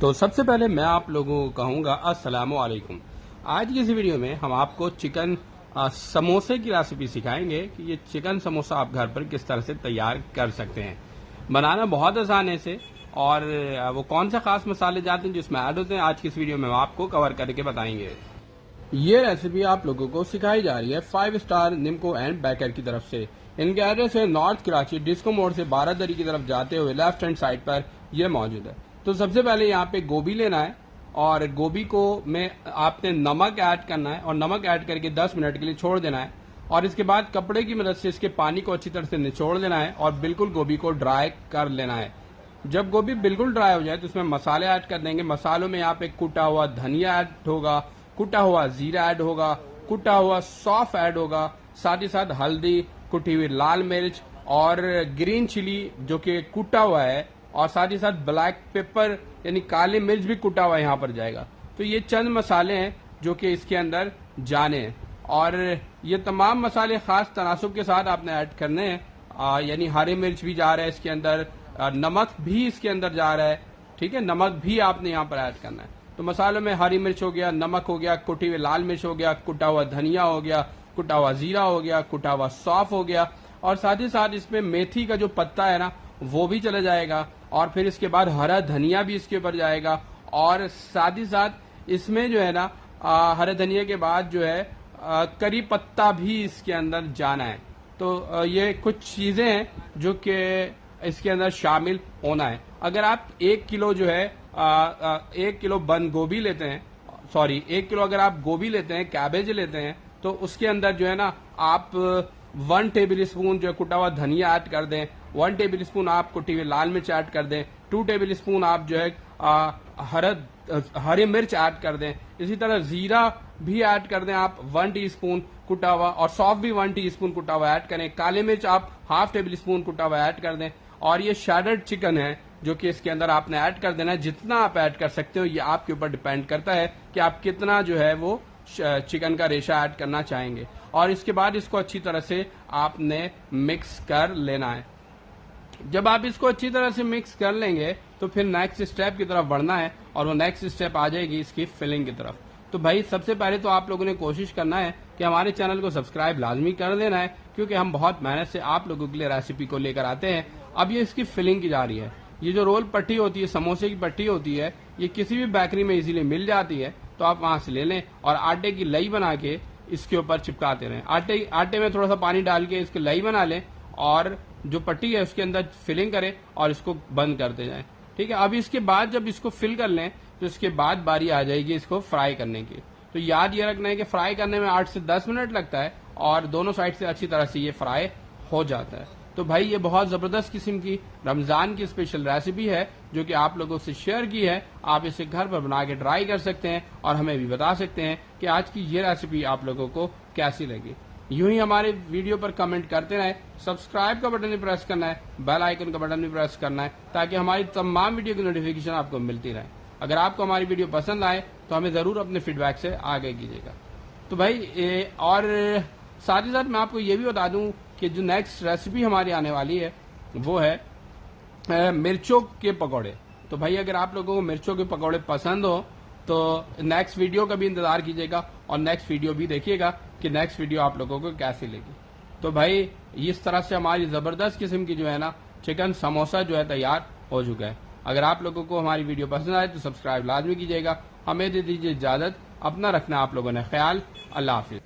तो सबसे पहले मैं आप लोगों को कहूँगा अस्सलामु अलैकुम। आज की इस वीडियो में हम आपको चिकन समोसे की रेसिपी सिखाएंगे कि ये चिकन समोसा आप घर पर किस तरह से तैयार कर सकते हैं। बनाना बहुत आसान है इसे, और वो कौन से खास मसाले जाते हैं जो इसमें ऐड होते हैं आज की इस वीडियो में हम आपको कवर करके बताएंगे। ये रेसिपी आप लोगों को सिखाई जा रही है 5 स्टार निम्को एंड बेकर की तरफ से। इनके एड्रेस है नॉर्थ कराची डिस्को मोड़ से 12 दरी की तरफ जाते हुए लेफ्ट हैंड साइड पर यह मौजूद है। तो सबसे पहले यहाँ पे गोभी लेना है और गोभी को में आपने नमक ऐड करना है और नमक ऐड करके 10 मिनट के लिए छोड़ देना है, और इसके बाद कपड़े की मदद से इसके पानी को अच्छी तरह से निचोड़ लेना है और बिल्कुल गोभी को ड्राई कर लेना है। जब गोभी बिल्कुल ड्राई हो जाए तो उसमें मसाले ऐड कर देंगे। मसालों में यहाँ पे कुटा हुआ धनिया ऐड होगा, कुटा हुआ जीरा ऐड होगा, कुटा हुआ सौंफ ऐड होगा, साथ ही साथ हल्दी, कुटी हुई लाल मिर्च और ग्रीन चिली जो कि कुटा हुआ है, और साथ ही साथ ब्लैक पेपर यानी काली मिर्च भी कुटा हुआ यहाँ पर जाएगा। तो ये चंद मसाले हैं जो कि इसके अंदर जाने हैं, और ये तमाम मसाले खास तनासुब के साथ आपने ऐड करने हैं। यानी हरी मिर्च भी जा रहा है इसके अंदर, नमक भी इसके अंदर जा रहा है, ठीक है, नमक भी आपने यहाँ पर ऐड करना है। तो मसालों में हरी मिर्च हो गया, नमक हो गया, कुटी हुई लाल मिर्च हो गया, कुटा हुआ धनिया हो गया, कुटा हुआ जीरा हो गया, कुटा हुआ सौंफ हो गया, और साथ ही साथ इसमें मेथी का जो पत्ता है ना वो भी चला जाएगा, और फिर इसके बाद हरा धनिया भी इसके ऊपर जाएगा, और साथ ही साथ इसमें जो है ना हरे धनिया के बाद जो है करी पत्ता भी इसके अंदर जाना है। तो ये कुछ चीजें हैं जो कि इसके अंदर शामिल होना है। अगर आप 1 किलो जो है 1 किलो बंद गोभी लेते हैं, सॉरी 1 किलो अगर आप गोभी लेते हैं, कैबेज लेते हैं, तो उसके अंदर जो है ना आप 1 टेबल स्पून जो है कुटा हुआ धनिया ऐड कर दें, 1 टेबल स्पून आप कुटी हुई लाल मिर्च ऐड कर दें, 2 टेबल स्पून आप जो है हरी मिर्च ऐड कर दें। इसी तरह जीरा भी ऐड कर दें आप 1 टीस्पून कुटा हुआ, और सौंफ भी 1 टीस्पून कुटा हुआ ऐड करें। काली मिर्च आप ½ टेबल स्पून कुटा हुआ ऐड कर दें। और ये शैडर्ड चिकन है जो कि इसके अंदर आपने ऐड कर देना है। जितना आप ऐड कर सकते हो ये आपके ऊपर डिपेंड करता है कि आप कितना जो है वो चिकन का रेशा ऐड करना चाहेंगे, और इसके बाद इसको अच्छी तरह से आपने मिक्स कर लेना है। जब आप इसको अच्छी तरह से मिक्स कर लेंगे तो फिर नेक्स्ट स्टेप की तरफ बढ़ना है, और वो नेक्स्ट स्टेप आ जाएगी इसकी फिलिंग की तरफ। तो भाई सबसे पहले तो आप लोगों ने कोशिश करना है कि हमारे चैनल को सब्सक्राइब लाजमी कर देना है, क्योंकि हम बहुत मेहनत से आप लोगों के लिए रेसिपी को लेकर आते हैं। अब ये इसकी फिलिंग की जा रही है। ये जो रोल पट्टी होती है, समोसे की पट्टी होती है, ये किसी भी बेकरी में इजीली मिल जाती है, तो आप वहां से ले लें और आटे की लई बना के इसके ऊपर चिपकाते रहें। आटे में थोड़ा सा पानी डाल के इसकी लई बना लें और जो पट्टी है उसके अंदर फिलिंग करें और इसको बंद करते जाएं। ठीक है, अब इसके बाद जब इसको फिल कर लें तो इसके बाद बारी आ जाएगी इसको फ्राई करने की। तो याद ये रखना है कि फ्राई करने में 8 से 10 मिनट लगता है, और दोनों साइड से अच्छी तरह से ये फ्राई हो जाता है। तो भाई ये बहुत जबरदस्त किस्म की रमजान की स्पेशल रेसिपी है जो कि आप लोगों से शेयर की है। आप इसे घर पर बना के ट्राई कर सकते हैं और हमें भी बता सकते हैं कि आज की ये रेसिपी आप लोगों को कैसी लगी। यूं ही हमारे वीडियो पर कमेंट करते रहें, सब्सक्राइब का बटन भी प्रेस करना है, बेल आइकन का बटन भी प्रेस करना है, ताकि हमारी तमाम वीडियो की नोटिफिकेशन आपको मिलती रहे। अगर आपको हमारी वीडियो पसंद आए तो हमें जरूर अपने फीडबैक से आगे कीजिएगा। तो भाई और साथ ही साथ मैं आपको ये भी बता दूं कि जो नेक्स्ट रेसिपी हमारी आने वाली है वो है मिर्चों के पकौड़े। तो भाई अगर आप लोगों को मिर्चों के पकौड़े पसंद हो तो नेक्स्ट वीडियो का भी इंतजार कीजिएगा, और नेक्स्ट वीडियो भी देखिएगा कि नेक्स्ट वीडियो आप लोगों को कैसी लगी। तो भाई इस तरह से हमारी जबरदस्त किस्म की जो है ना चिकन समोसा जो है तैयार हो चुका है। अगर आप लोगों को हमारी वीडियो पसंद आए तो सब्सक्राइब लाजमी कीजिएगा। हमें दे दीजिए इजाजत, अपना रखना आप लोगों ने ख्याल। अल्लाह हाफिज।